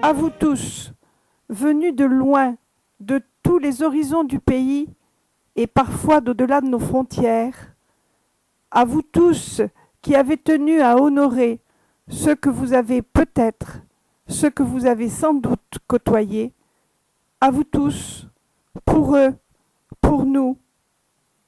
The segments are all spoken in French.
À vous tous, venus de loin, de tous les horizons du pays et parfois d'au-delà de nos frontières, à vous tous qui avez tenu à honorer ceux que vous avez peut-être, ceux que vous avez sans doute côtoyés, à vous tous, pour eux, pour nous,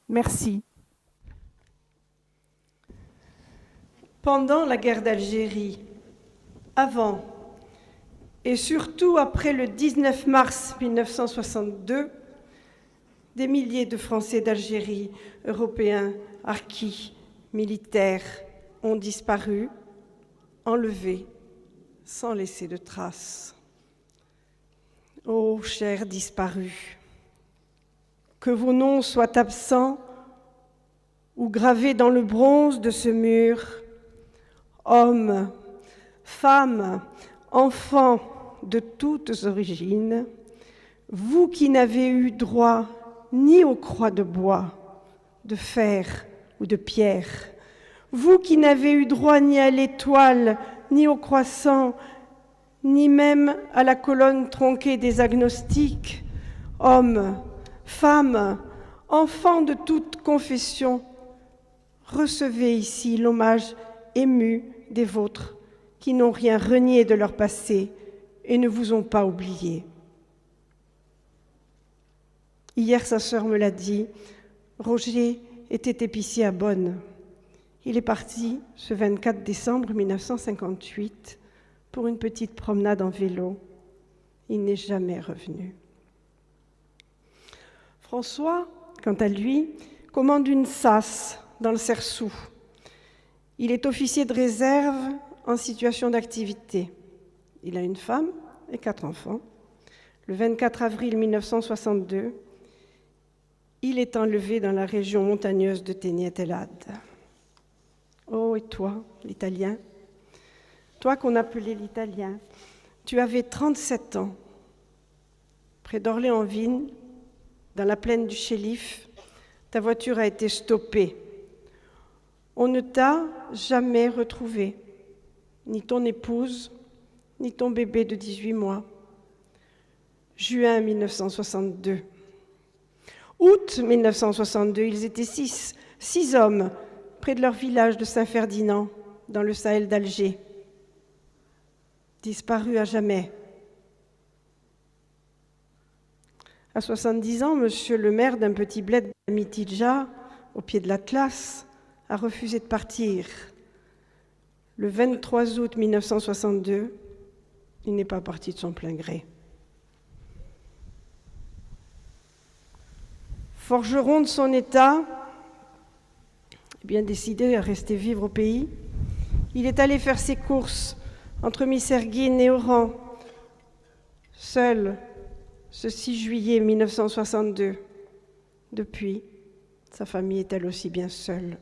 merci. Pendant la guerre d'Algérie, avant et surtout après le 19 mars 1962, des milliers de Français d'Algérie, Européens, harkis, militaires, ont disparu, enlevés, sans laisser de traces. Ô chers disparus, que vos noms soient absents ou gravés dans le bronze de ce mur, hommes, femmes, enfants de toutes origines, vous qui n'avez eu droit ni aux croix de bois, de fer ou de pierre, vous qui n'avez eu droit ni à l'étoile, ni au croissant, ni même à la colonne tronquée des agnostiques, hommes, femmes, enfants de toute confession, recevez ici l'hommage ému des vôtres qui n'ont rien renié de leur passé et ne vous ont pas oublié. Hier, sa sœur me l'a dit, Roger était épicier à Bonn. Il est parti ce 24 décembre 1958 pour une petite promenade en vélo. Il n'est jamais revenu. François, quant à lui, commande une SAS dans le Cersoux. Il est officier de réserve en situation d'activité. Il a une femme et 4 enfants. Le 24 avril 1962, il est enlevé dans la région montagneuse de Téniet El Had. Oh, et toi, l'Italien, toi qu'on appelait l'Italien, tu avais 37 ans. Près d'Orléansville, dans la plaine du Chélif, ta voiture a été stoppée. On ne t'a jamais retrouvé, ni ton épouse, ni ton bébé de 18 mois. Juin 1962. Août 1962, ils étaient 6 hommes près de leur village de Saint-Ferdinand, dans le Sahel d'Alger. Disparus à jamais. À 70 ans, monsieur le maire d'un petit bled de Mitidja, au pied de l'Atlas, a refusé de partir. Le 23 août 1962, il n'est pas parti de son plein gré. Forgeron de son état, bien décidé à rester vivre au pays, il est allé faire ses courses entre Misserguine et Oran, seul, ce 6 juillet 1962. Depuis, sa famille est elle aussi bien seule.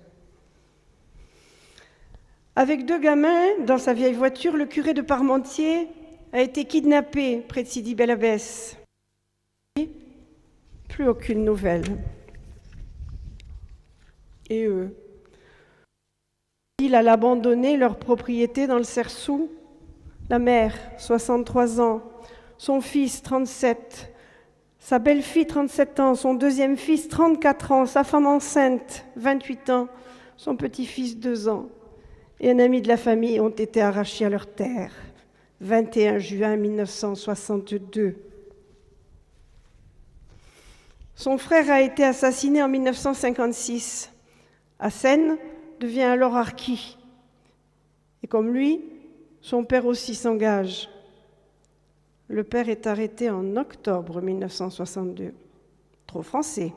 Avec 2 gamins, dans sa vieille voiture, le curé de Parmentier a été kidnappé près de Sidi Bel Abbès. Plus aucune nouvelle. Et eux, ils allaient abandonner leur propriété dans le Cersoux. La mère, 63 ans, son fils, 37, sa belle-fille, 37 ans, son deuxième fils, 34 ans, sa femme enceinte, 28 ans, son petit-fils, 2 ans, et un ami de la famille ont été arrachés à leur terre, 21 juin 1962. Son frère a été assassiné en 1956. Hassen devient alors harki. Et comme lui, son père aussi s'engage. Le père est arrêté en octobre 1962. Trop français.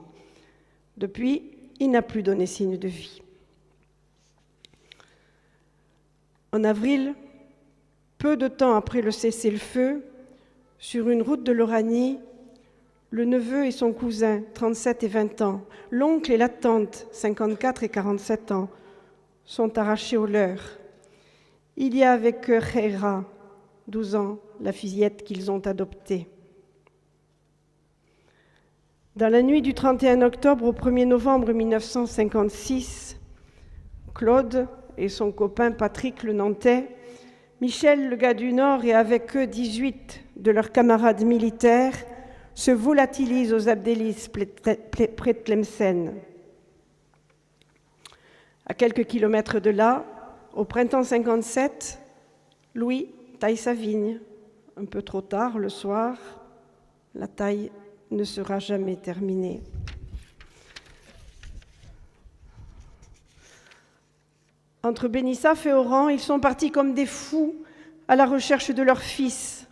Depuis, il n'a plus donné signe de vie. En avril, peu de temps après le cessez-le-feu, sur une route de l'Oranie, le neveu et son cousin, 37 et 20 ans, l'oncle et la tante, 54 et 47 ans, sont arrachés au leur. Il y a avec eux Kheira, 12 ans, la fillette qu'ils ont adoptée. Dans la nuit du 31 octobre au 1er novembre 1956, Claude et son copain Patrick le Nantais Michel, le gars du Nord, et avec eux 18 de leurs camarades militaires, se volatilisent aux Abdélis près de Tlemcen. À quelques kilomètres de là, au printemps 57, Louis taille sa vigne. Un peu trop tard, le soir, la taille ne sera jamais terminée. Entre Bénissaf et Oran, ils sont partis comme des fous à la recherche de leur fils.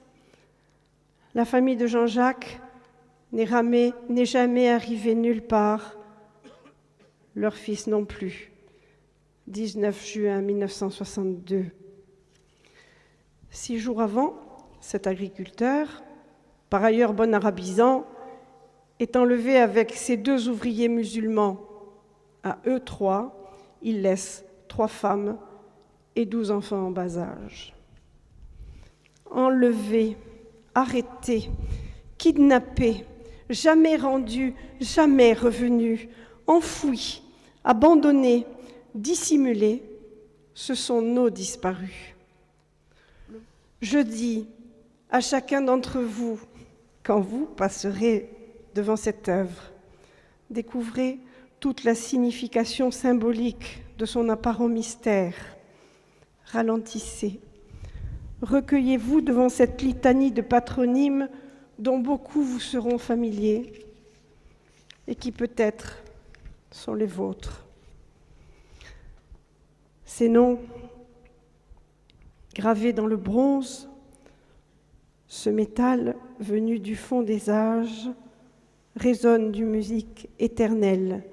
La famille de Jean-Jacques n'est jamais arrivée nulle part. Leur fils non plus. 19 juin 1962. 6 jours avant, cet agriculteur, par ailleurs bon arabisant, est enlevé avec ses 2 ouvriers musulmans. À eux 3, il laisse 3 femmes et 12 enfants en bas âge. Enlevés, arrêtés, kidnappés, jamais rendus, jamais revenus, enfouis, abandonnés, dissimulés, ce sont nos disparus. Je dis à chacun d'entre vous, quand vous passerez devant cette œuvre, découvrez toute la signification symbolique de son apparent mystère. Ralentissez. Recueillez-vous devant cette litanie de patronymes dont beaucoup vous seront familiers et qui peut-être sont les vôtres. Ces noms, gravés dans le bronze, ce métal venu du fond des âges, résonne d'une musique éternelle.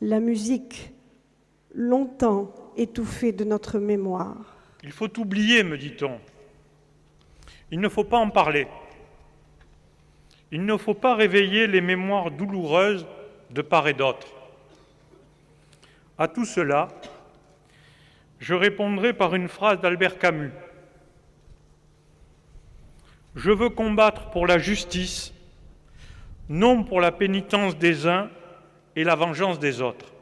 La musique longtemps étouffée de notre mémoire. Il faut oublier, me dit-on. Il ne faut pas en parler. Il ne faut pas réveiller les mémoires douloureuses de part et d'autre. À tout cela, je répondrai par une phrase d'Albert Camus. Je veux combattre pour la justice, non pour la pénitence des uns et la vengeance des autres.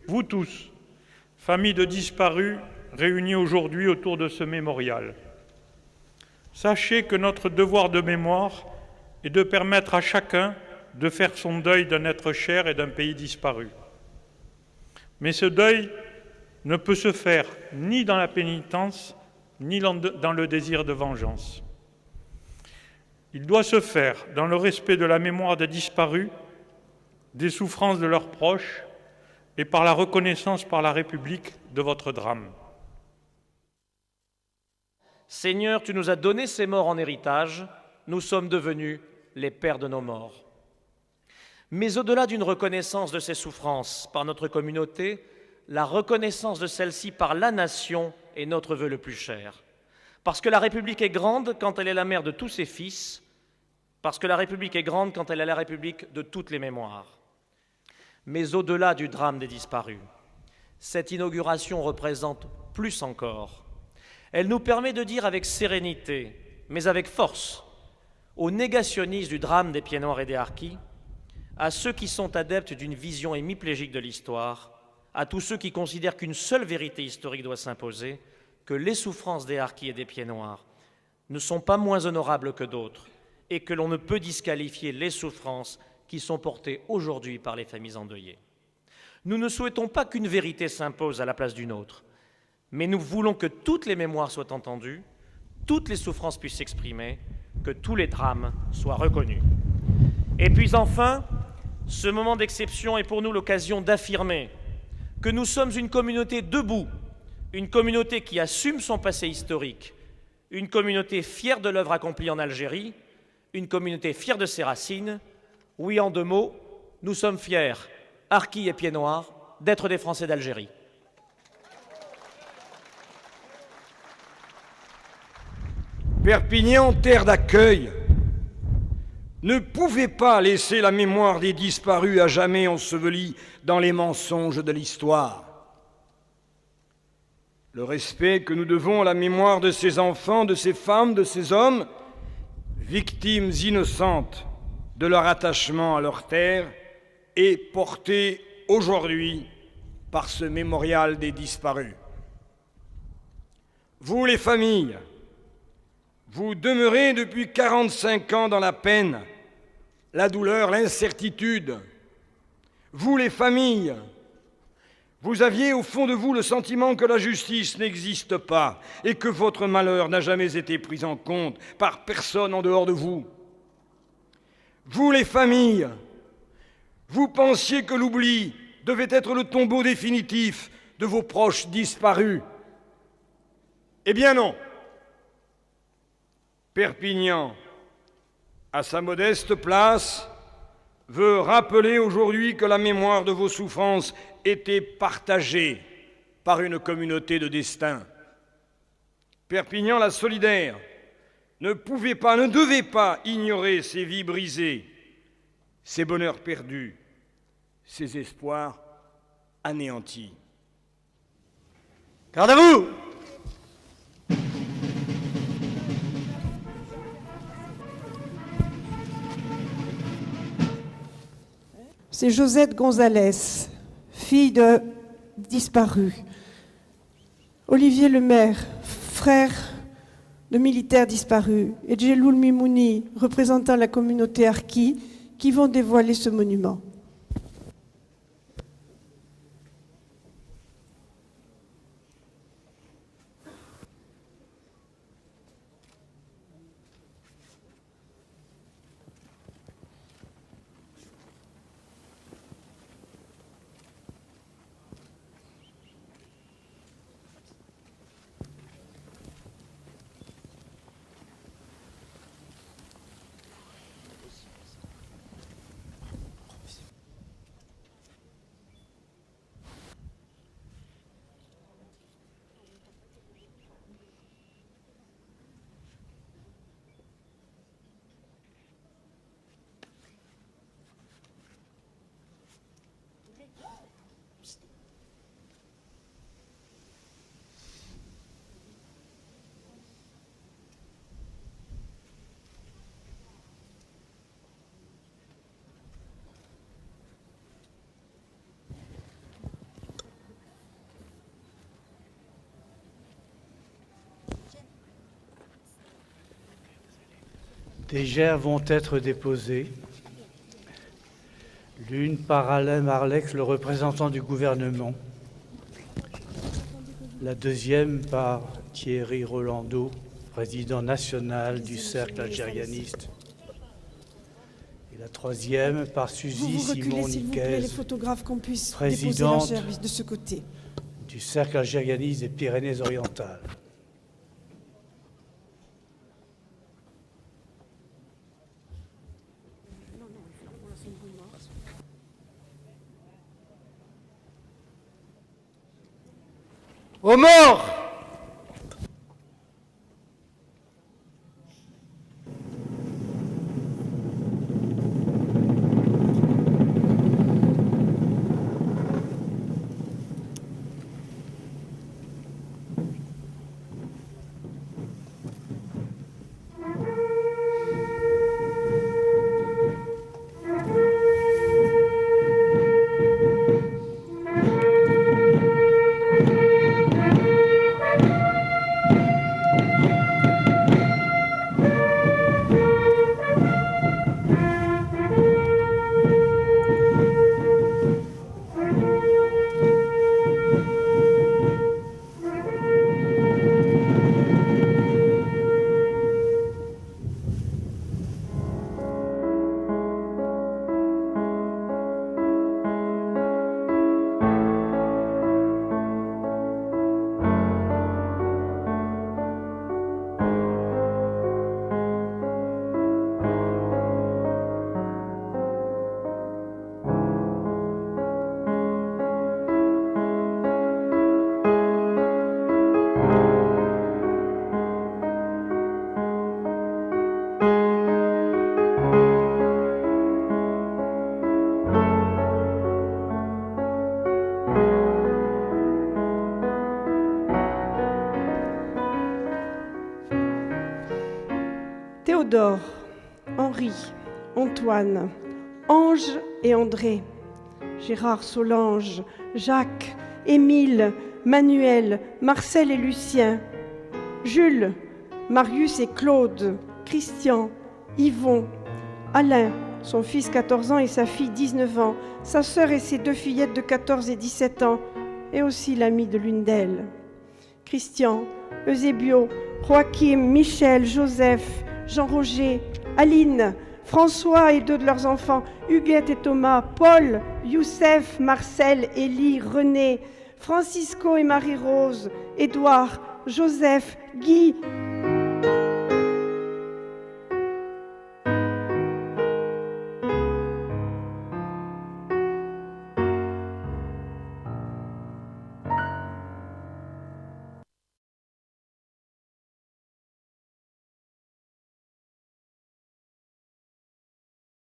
Vous tous, familles de disparus réunis aujourd'hui autour de ce mémorial, sachez que notre devoir de mémoire est de permettre à chacun de faire son deuil d'un être cher et d'un pays disparu. Mais ce deuil ne peut se faire ni dans la pénitence, ni dans le désir de vengeance. Il doit se faire dans le respect de la mémoire des disparus, des souffrances de leurs proches et par la reconnaissance par la République de votre drame. Seigneur, tu nous as donné ces morts en héritage, nous sommes devenus les pères de nos morts. Mais au-delà d'une reconnaissance de ces souffrances par notre communauté, la reconnaissance de celle-ci par la nation est notre vœu le plus cher. Parce que la République est grande quand elle est la mère de tous ses fils, parce que la République est grande quand elle est la République de toutes les mémoires. Mais au-delà du drame des disparus, cette inauguration représente plus encore. Elle nous permet de dire avec sérénité, mais avec force, aux négationnistes du drame des Pieds-Noirs et des Harkis, à ceux qui sont adeptes d'une vision hémiplégique de l'histoire, à tous ceux qui considèrent qu'une seule vérité historique doit s'imposer, que les souffrances des Harkis et des Pieds-Noirs ne sont pas moins honorables que d'autres et que l'on ne peut disqualifier les souffrances qui sont portées aujourd'hui par les familles endeuillées. Nous ne souhaitons pas qu'une vérité s'impose à la place d'une autre, mais nous voulons que toutes les mémoires soient entendues, toutes les souffrances puissent s'exprimer, que tous les drames soient reconnus. Et puis enfin, ce moment d'exception est pour nous l'occasion d'affirmer que nous sommes une communauté debout, une communauté qui assume son passé historique, une communauté fière de l'œuvre accomplie en Algérie, une communauté fière de ses racines. Oui, en 2 mots, nous sommes fiers, Harkis et Pieds-Noirs, d'être des Français d'Algérie. Perpignan, terre d'accueil, ne pouvait pas laisser la mémoire des disparus à jamais ensevelie dans les mensonges de l'histoire. Le respect que nous devons à la mémoire de ces enfants, de ces femmes, de ces hommes, victimes innocentes de leur attachement à leur terre, est porté aujourd'hui par ce mémorial des disparus. Vous les familles, vous demeurez depuis 45 ans dans la peine, la douleur, l'incertitude. Vous les familles, vous aviez au fond de vous le sentiment que la justice n'existe pas et que votre malheur n'a jamais été pris en compte par personne en dehors de vous. Vous les familles, vous pensiez que l'oubli devait être le tombeau définitif de vos proches disparus. Eh bien non. Perpignan, à sa modeste place, veut rappeler aujourd'hui que la mémoire de vos souffrances était partagée par une communauté de destin. Perpignan, la solidaire, ne devait pas ignorer ces vies brisées, ces bonheurs perdus, ces espoirs anéantis. Garde à vous! C'est Josette Gonzalez, fille de disparue. Olivier Lemaire, frère de militaires disparus. Et Djeloul Mimouni, représentant la communauté harki, qui vont dévoiler ce monument. Des gerbes vont être déposées, l'une par Alain Marlex, le représentant du gouvernement, la deuxième par Thierry Rolando, président national du Cercle algérianiste, et la troisième par Suzy Simon-Niquez, présidente de ce côté. du Cercle algérianiste des Pyrénées-Orientales. Aux morts! Théodore, Henri, Antoine, Ange et André, Gérard, Solange, Jacques, Émile, Manuel, Marcel et Lucien, Jules, Marius et Claude, Christian, Yvon, Alain, son fils 14 ans et sa fille 19 ans, sa sœur et ses 2 fillettes de 14 et 17 ans, et aussi l'ami de l'une d'elles. Christian, Eusébio, Joachim, Michel, Joseph, Jean-Roger, Aline, François et 2 de leurs enfants, Huguette et Thomas, Paul, Youssef, Marcel, Élie, René, Francisco et Marie-Rose, Édouard, Joseph, Guy,